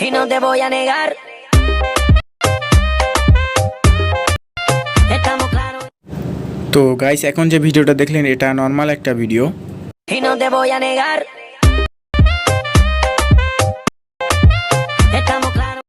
y no te voy a negar. Estamos claros. তো guys এখন যে ভিডিওটা দেখলেন এটা নরমাল একটা video Y no te voy a negar. Estamos claros.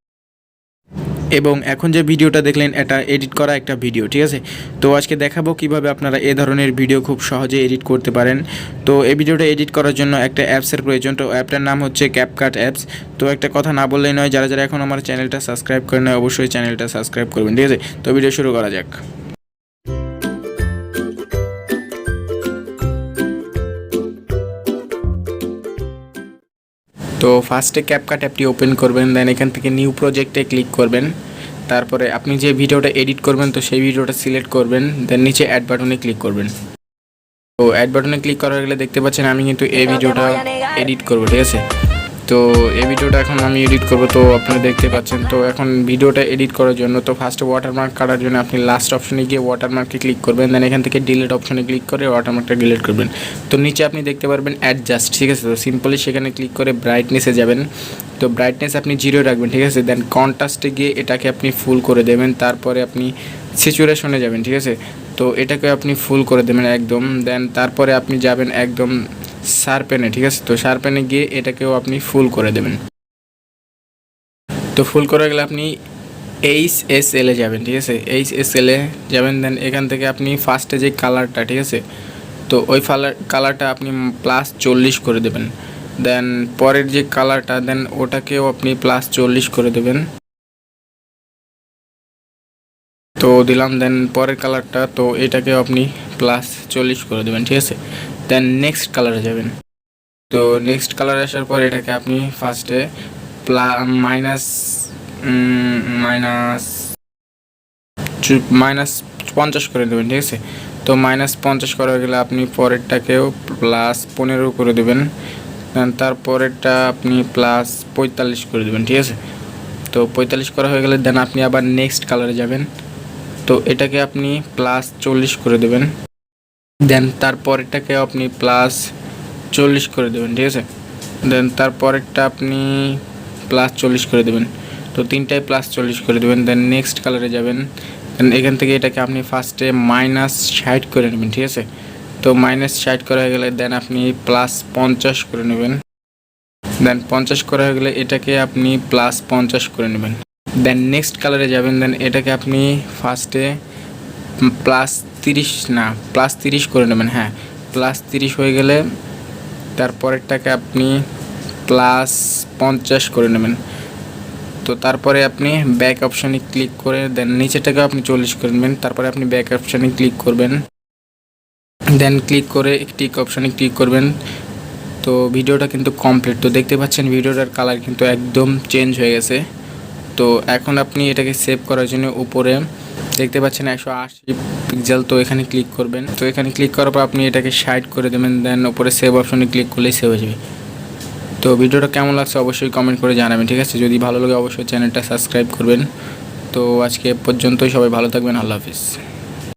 এবং এখন যে ভিডিওটা দেখলেন এটা এডিট করা একটা ভিডিও, ঠিক আছে। তো আজকে দেখাবো কিভাবে আপনারা এই ধরনের ভিডিও খুব সহজে এডিট করতে পারেন। তো এই ভিডিওটা এডিট করার জন্য একটা অ্যাপসের প্রয়োজন। তো অ্যাপটার নাম হচ্ছে ক্যাপকাট অ্যাপস। তো একটা কথা না বললেই নয়, যারা যারা এখন আমার চ্যানেলটা সাবস্ক্রাইব করে নেয় অবশ্যই চ্যানেলটা সাবস্ক্রাইব করবেন, ঠিক আছে। তো ভিডিও শুরু করা যাক। তো ফার্স্টে ক্যাপকাট অ্যাপটি ওপেন করবেন, দেন এখান থেকে নিউ প্রজেক্টে ক্লিক করবেন। তারপরে আপনি যে ভিডিওটা এডিট করবেন তো সেই ভিডিওটা সিলেক্ট করবেন, দেন নিচে অ্যাড বাটনে ক্লিক করবেন। তো অ্যাড বাটনে ক্লিক করার গেলে দেখতে পাচ্ছেন আমি কিন্তু এই ভিডিওটা এডিট করব, ঠিক আছে। তো এই ভিডিওটা এখন আমি এডিট করব, তো আপনারা দেখতে পাচ্ছেন। তো এখন ভিডিওটা এডিট করার জন্য তো ফার্স্টে ওয়াটারমার্ক কাটার জন্য আপনি লাস্ট অপশনে গিয়ে ওয়াটারমার্কে ক্লিক করবেন, দেন এখান থেকে ডিলিট অপশনে ক্লিক করে ওয়াটারমার্কটা ডিলিট করবেন। তো নিচে আপনি দেখতে পারবেন অ্যাডজাস্ট, ঠিক আছে। তো সিম্পলি সেখানে ক্লিক করে ব্রাইটনেসে যাবেন। তো ব্রাইটনেস আপনি 0 রাখবেন, ঠিক আছে। দেন কন্ট্রাস্টে গিয়ে এটাকে আপনি ফুল করে দেবেন। তারপরে আপনি স্যাচুরেশনে যাবেন, ঠিক আছে। তো এটাকে আপনি ফুল করে দেবেন একদম। দেন তারপরে আপনি যাবেন একদম শার্পেনে, ঠিক আছে। তো শার্পেনে গিয়ে এটাকেও আপনি ফুল করে দেবেন। তো ফুল করে গেলে আপনি HSL এ যাবেন, ঠিক আছে। HSL এ যাবেন, দেন এখান থেকে আপনি ফার্স্টে যে কালারটা, ঠিক আছে, তো ওই কালারটা আপনি +40 করে দেবেন। দেন পরের যে কালারটা দেন ওটাকেও আপনি +40 করে দেবেন। তো দিলাম, দেন পরের কালারটা তো এটাকেও আপনি +40 করে দেবেন, ঠিক আছে। দেন নেক্সট কালারে যাবেন। তো নেক্সট কালারে আসার পর এটাকে আপনি ফার্স্টে -50 করে দেবেন, ঠিক আছে। তো -50 করা গেলে আপনি পরেরটাকেও +15 করে দেবেন। তারপরেরটা আপনি +45 করে দেবেন, ঠিক আছে। তো 45 করা হয়ে গেলে দেন আপনি আবার নেক্সট কালারে যাবেন। তো এটাকে আপনি +40 করে দেবেন। দেন তারপরেরটাকে আপনি +40 করে দেবেন, ঠিক আছে। দেন তারপরেরটা আপনি +40 করে দেবেন। তো তিনটায় +40 করে দেবেন। দেন নেক্সট কালারে যাবেন। দেন এখান থেকে এটাকে আপনি ফার্স্টে -60 করে নেবেন, ঠিক আছে। তো -60 করা হয়ে গেলে দেন আপনি +50 করে নেবেন। দেন 50 করা হয়ে গেলে এটাকে আপনি +50 করে নেবেন। দেন নেক্সট কালারে যাবেন। দেন এটাকে আপনি ফার্স্টে +30 করে নেবেন। হ্যাঁ, +30 হয়ে গেলে তারপরেরটাকে আপনি +50 করে নেবেন। তো তারপরে আপনি ব্যাক অপশানে ক্লিক করে দেন নিচেটাকে আপনি 40 করে নেবেন। তারপরে আপনি ব্যাক অপশানে ক্লিক করবেন, দেন ক্লিক করে টিক অপশানে ক্লিক করবেন। তো ভিডিওটা কিন্তু কমপ্লিট। তো দেখতে পাচ্ছেন ভিডিওটার কালার কিন্তু একদম চেঞ্জ হয়ে গেছে। তো এখন আপনি এটাকে সেভ করার জন্য উপরে দেখতে পাচ্ছেন 180 পিক্সেল, তো এখানে ক্লিক করবেন। তো এখানে ক্লিক করার পর আপনি এটাকে 60 করে দেবেন। দেন উপরে সেভ অপশনে ক্লিক করলেই সেভ হয়ে যাবে। তো ভিডিওটা কেমন লাগছে অবশ্যই কমেন্ট করে জানাবেন, ঠিক আছে। যদি ভালো লাগে অবশ্যই চ্যানেলটা সাবস্ক্রাইব করবেন। তো আজকে পর্যন্তই, সবাই ভালো থাকবেন, আল্লাহ হাফিজ।